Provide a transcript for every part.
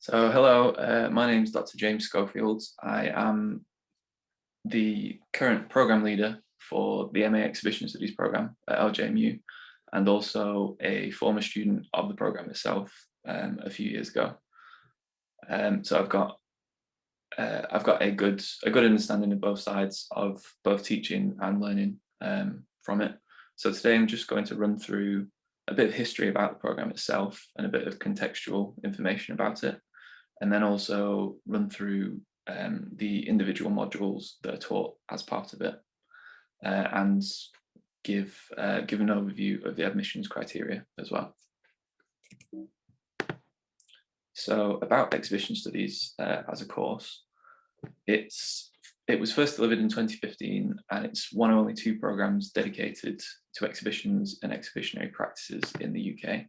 So hello, my name is Dr. James Schofield. I am the current program leader for the MA Exhibition Studies program at LJMU, and also a former student of the program itself a few years ago. So I've got a good understanding of both sides of both teaching and learning from it. So today I'm just going to run through a bit of history about the program itself and a bit of contextual information about it, and then also run through the individual modules that are taught as part of it, and give an overview of the admissions criteria as well. So about exhibition studies as a course, it was first delivered in 2015, and it's one of only two programs dedicated to exhibitions and exhibitionary practices in the UK.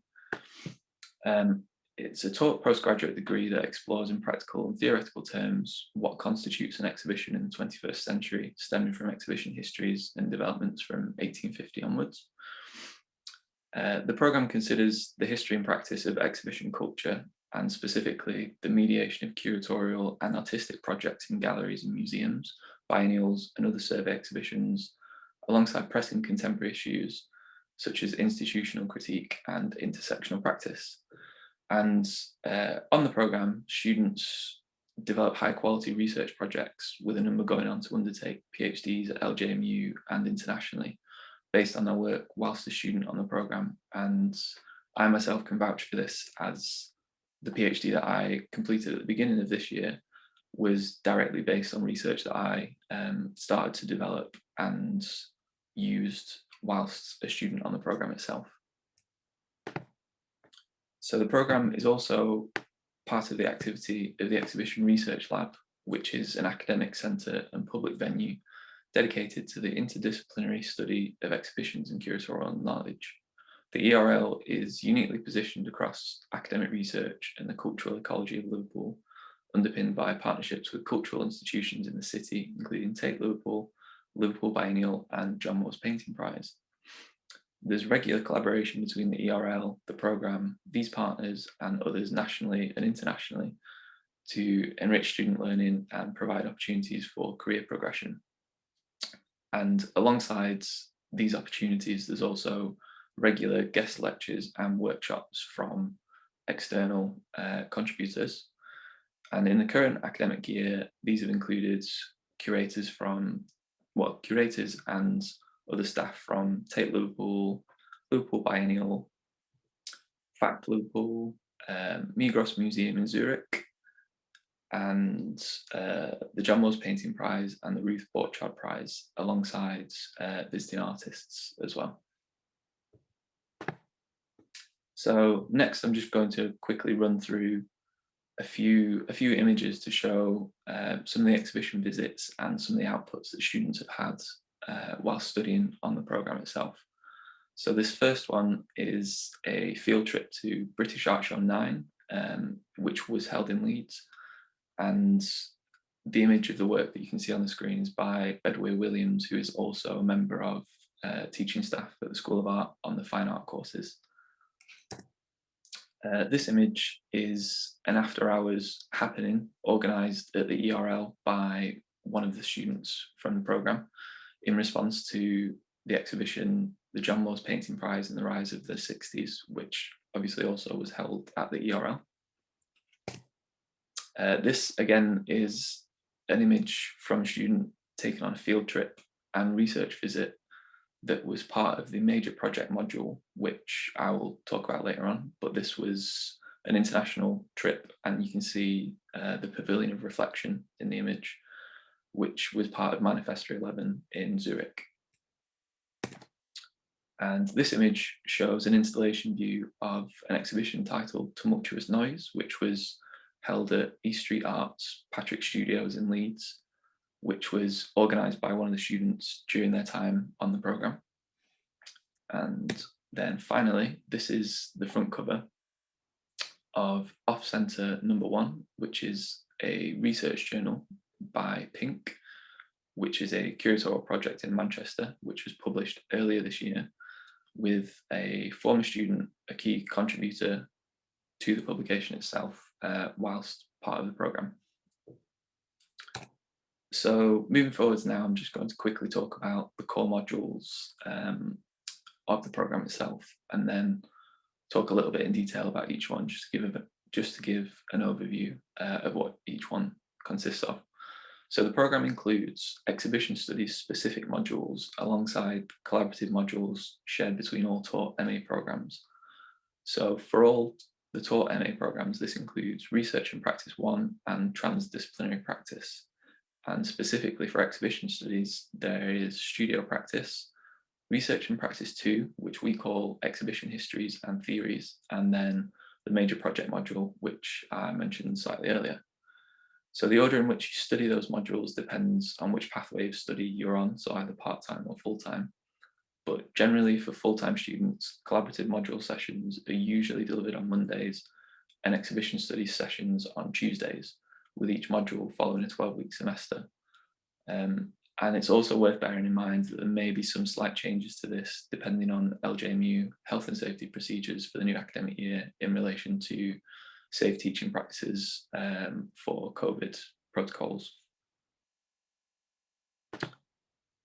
It's a taught postgraduate degree that explores in practical and theoretical terms what constitutes an exhibition in the 21st century, stemming from exhibition histories and developments from 1850 onwards. The programme considers the history and practice of exhibition culture, and specifically the mediation of curatorial and artistic projects in galleries and museums, biennials and other survey exhibitions, alongside pressing contemporary issues such as institutional critique and intersectional practice. And on the programme, students develop high quality research projects, with a number going on to undertake PhDs at LJMU and internationally, based on their work whilst a student on the programme. And I myself can vouch for this, as the PhD that I completed at the beginning of this year was directly based on research that I started to develop and used whilst a student on the programme itself. So the programme is also part of the activity of the Exhibition Research Lab, which is an academic centre and public venue dedicated to the interdisciplinary study of exhibitions and curatorial knowledge. The ERL is uniquely positioned across academic research and the cultural ecology of Liverpool, underpinned by partnerships with cultural institutions in the city, including Tate Liverpool, Liverpool Biennial and John Moore's Painting Prize. There's regular collaboration between the ERL, the programme, these partners and others nationally and internationally to enrich student learning and provide opportunities for career progression. And alongside these opportunities, there's also regular guest lectures and workshops from external contributors. And in the current academic year, these have included curators and other staff from Tate Liverpool, Liverpool Biennial, Fact Liverpool, Migros Museum in Zurich, and the John Moore's Painting Prize and the Ruth Borchardt Prize, alongside visiting artists as well. So next, I'm just going to quickly run through a few images to show some of the exhibition visits and some of the outputs that students have had while studying on the programme itself. So this first one is a field trip to British Art Show 9, which was held in Leeds. And the image of the work that you can see on the screen is by Bedwyr Williams, who is also a member of teaching staff at the School of Art on the fine art courses. This image is an after hours happening organised at the ERL by one of the students from the programme in response to the exhibition, the John Moore's Painting Prize and the Rise of the 60s, which obviously also was held at the ERL. This again is an image from a student taken on a field trip and research visit that was part of the major project module, which I will talk about later on, but this was an international trip, and you can see the Pavilion of Reflection in the image, which was part of Manifesto 11 in Zurich. And this image shows an installation view of an exhibition titled Tumultuous Noise, which was held at East Street Arts Patrick Studios in Leeds, which was organised by one of the students during their time on the programme. And then finally, this is the front cover of Off Centre number 1, which is a research journal by Pink, which is a curatorial project in Manchester, which was published earlier this year, with a former student, a key contributor to the publication itself, whilst part of the programme. So moving forwards now, I'm just going to quickly talk about the core modules of the programme itself, and then talk a little bit in detail about each one, just to give an overview of what each one consists of. So the programme includes exhibition studies specific modules alongside collaborative modules shared between all taught MA programmes. So for all the taught MA programmes, this includes Research and Practice 1 and Transdisciplinary Practice. And specifically for exhibition studies, there is Studio Practice, Research and Practice 2, which we call Exhibition Histories and Theories, and then the Major Project module, which I mentioned slightly earlier. So the order in which you study those modules depends on which pathway of study you're on, so either part-time or full-time. But generally for full-time students, collaborative module sessions are usually delivered on Mondays and exhibition studies sessions on Tuesdays, with each module following a 12-week semester. And it's also worth bearing in mind that there may be some slight changes to this depending on LJMU health and safety procedures for the new academic year in relation to safe teaching practices for COVID protocols.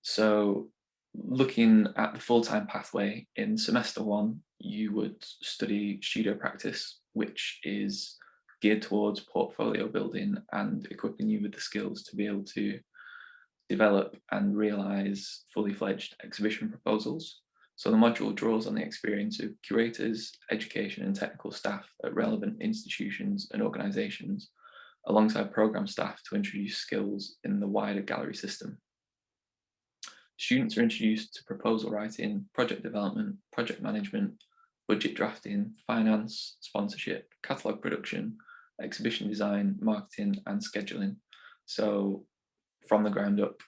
So looking at the full-time pathway, in semester 1, you would study studio practice, which is geared towards portfolio building and equipping you with the skills to be able to develop and realise fully fledged exhibition proposals. So the module draws on the experience of curators, education and technical staff at relevant institutions and organisations, alongside programme staff to introduce skills in the wider gallery system. Students are introduced to proposal writing, project development, project management, budget drafting, finance, sponsorship, catalogue production, exhibition design, marketing and scheduling. So from the ground up,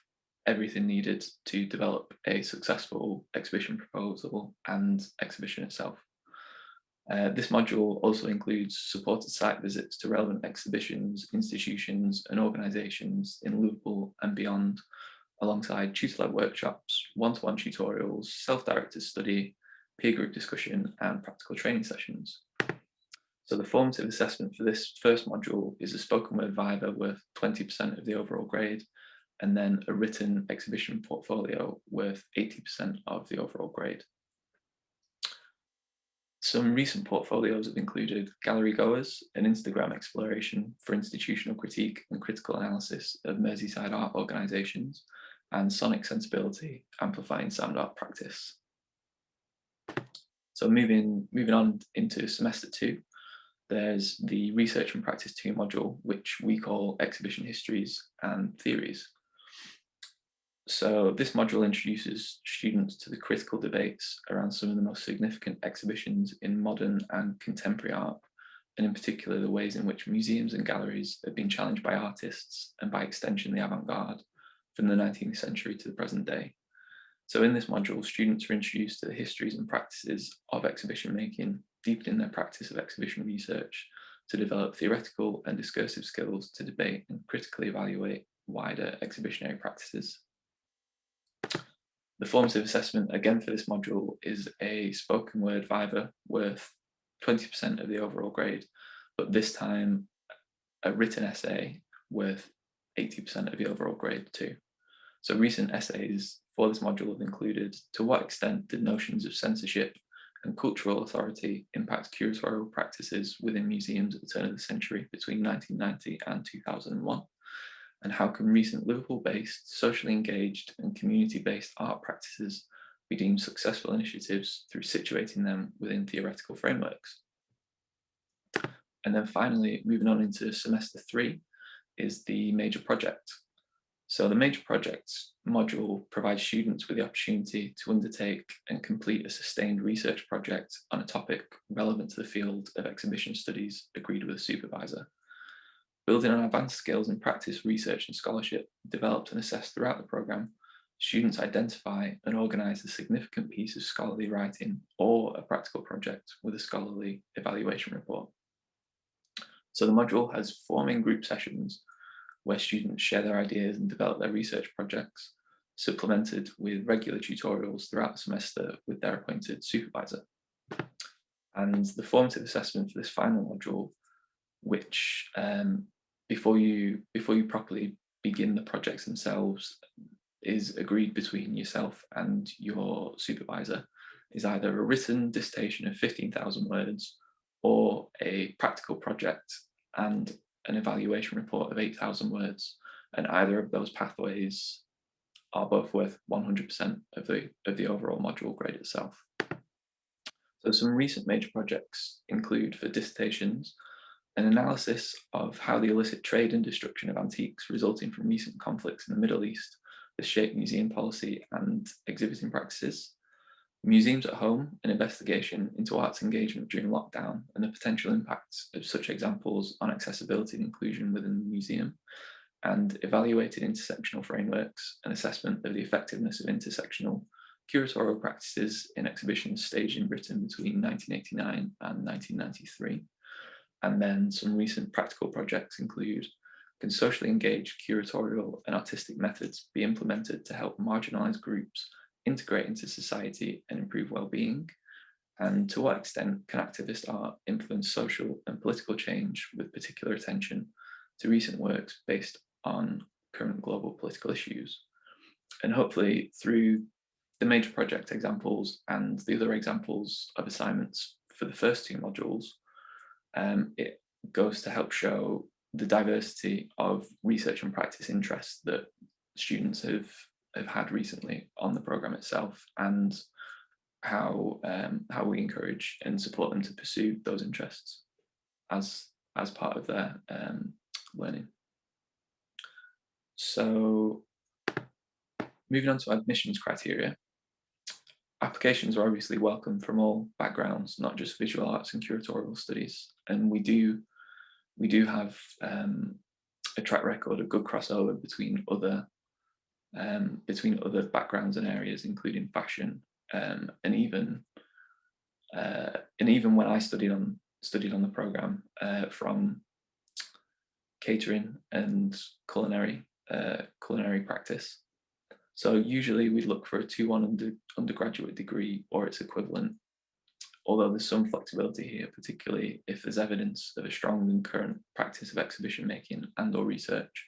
everything needed to develop a successful exhibition proposal and exhibition itself. This module also includes supported site visits to relevant exhibitions, institutions and organisations in Liverpool and beyond, alongside tutor-led workshops, one-to-one tutorials, self-directed study, peer group discussion and practical training sessions. So the formative assessment for this first module is a spoken word viva worth 20% of the overall grade, and then a written exhibition portfolio worth 80% of the overall grade. Some recent portfolios have included Gallery Goers, an Instagram exploration for institutional critique and critical analysis of Merseyside art organisations, and Sonic Sensibility, amplifying sound art practice. So moving on into semester 2, there's the Research and Practice 2 module, which we call Exhibition Histories and Theories. So this module introduces students to the critical debates around some of the most significant exhibitions in modern and contemporary art, and in particular the ways in which museums and galleries have been challenged by artists and by extension the avant-garde from the 19th century to the present day. So in this module, students are introduced to the histories and practices of exhibition making, deepening their practice of exhibition research to develop theoretical and discursive skills to debate and critically evaluate wider exhibitionary practices. The formative assessment, again for this module, is a spoken word viva worth 20% of the overall grade, but this time a written essay worth 80% of the overall grade too. So recent essays for this module have included: to what extent did notions of censorship and cultural authority impact curatorial practices within museums at the turn of the century between 1990 and 2001? And how can recent Liverpool-based, socially engaged and community-based art practices be deemed successful initiatives through situating them within theoretical frameworks? And then finally, moving on into semester 3, is the Major Project. So the Major Projects module provides students with the opportunity to undertake and complete a sustained research project on a topic relevant to the field of exhibition studies agreed with a supervisor. Building on advanced skills in practice, research and scholarship developed and assessed throughout the programme, students identify and organise a significant piece of scholarly writing or a practical project with a scholarly evaluation report. So the module has 4 main group sessions where students share their ideas and develop their research projects, supplemented with regular tutorials throughout the semester with their appointed supervisor. And the formative assessment for this final module which before you properly begin the projects themselves is agreed between yourself and your supervisor, is either a written dissertation of 15,000 words or a practical project and an evaluation report of 8,000 words. And either of those pathways are both worth 100% of the overall module grade itself. So some recent major projects include, for dissertations, an analysis of how the illicit trade and destruction of antiques resulting from recent conflicts in the Middle East has shaped museum policy and exhibiting practices. Museums at Home, an investigation into arts engagement during lockdown and the potential impacts of such examples on accessibility and inclusion within the museum. And evaluated intersectional frameworks, an assessment of the effectiveness of intersectional curatorial practices in exhibitions staged in Britain between 1989 and 1993. And then some recent practical projects include, can socially engaged curatorial and artistic methods be implemented to help marginalized groups integrate into society and improve well-being? And to what extent can activist art influence social and political change, with particular attention to recent works based on current global political issues? And hopefully through the major project examples and the other examples of assignments for the first two modules, it goes to help show the diversity of research and practice interests that students have had recently on the program itself, and how we encourage and support them to pursue those interests as part of their learning. So moving on to admissions criteria. Applications are obviously welcome from all backgrounds, not just visual arts and curatorial studies. And we do have a track record of good crossover between other backgrounds and areas, including fashion, and even when I studied on the program, from catering and culinary practice. So usually we'd look for a 2-1 undergraduate degree or its equivalent, although there's some flexibility here, particularly if there's evidence of a strong and current practice of exhibition making and or research.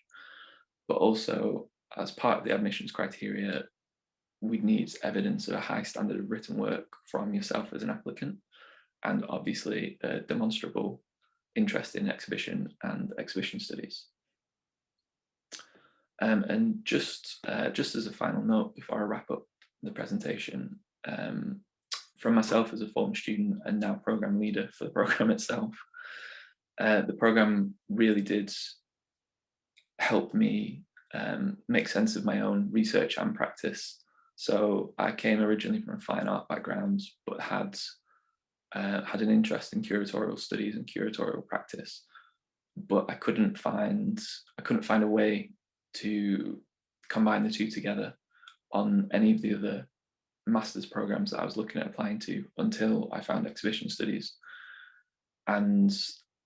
But also, as part of the admissions criteria, we'd need evidence of a high standard of written work from yourself as an applicant, and obviously a demonstrable interest in exhibition and exhibition studies. And just as a final note before I wrap up the presentation, from myself as a former student and now program leader for the program itself, the program really did help me make sense of my own research and practice. So I came originally from a fine art background, but had an interest in curatorial studies and curatorial practice, but I couldn't find a way to combine the two together on any of the other master's programs that I was looking at applying to until I found exhibition studies. And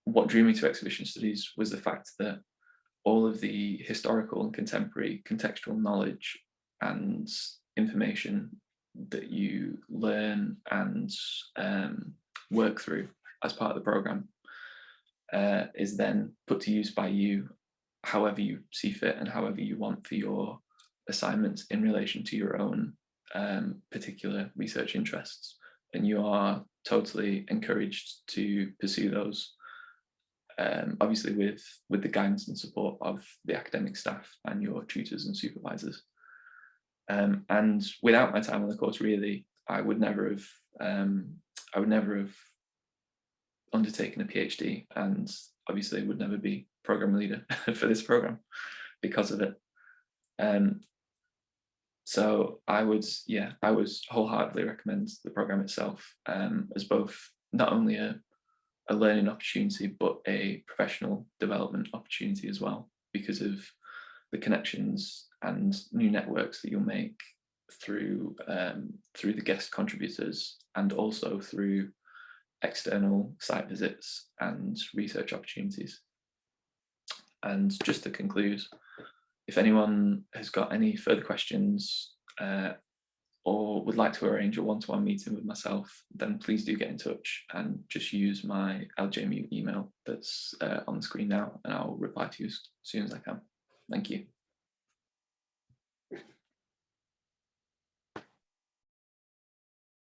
what drew me to exhibition studies was the fact that all of the historical and contemporary contextual knowledge and information that you learn and work through as part of the program is then put to use by you however you see fit and however you want for your assignments in relation to your own particular research interests. And you are totally encouraged to pursue those, obviously with the guidance and support of the academic staff and your tutors and supervisors. And without my time on the course, really, I would never have undertaken a PhD, and obviously would never be program leader for this program because of it. So I would wholeheartedly recommend the program itself, as both not only a learning opportunity, but a professional development opportunity as well, because of the connections and new networks that you'll make through the guest contributors, and also through external site visits and research opportunities. And just to conclude, if anyone has got any further questions, or would like to arrange a one-to-one meeting with myself, then please do get in touch and just use my LJMU email that's on the screen now, and I'll reply to you as soon as I can. Thank you.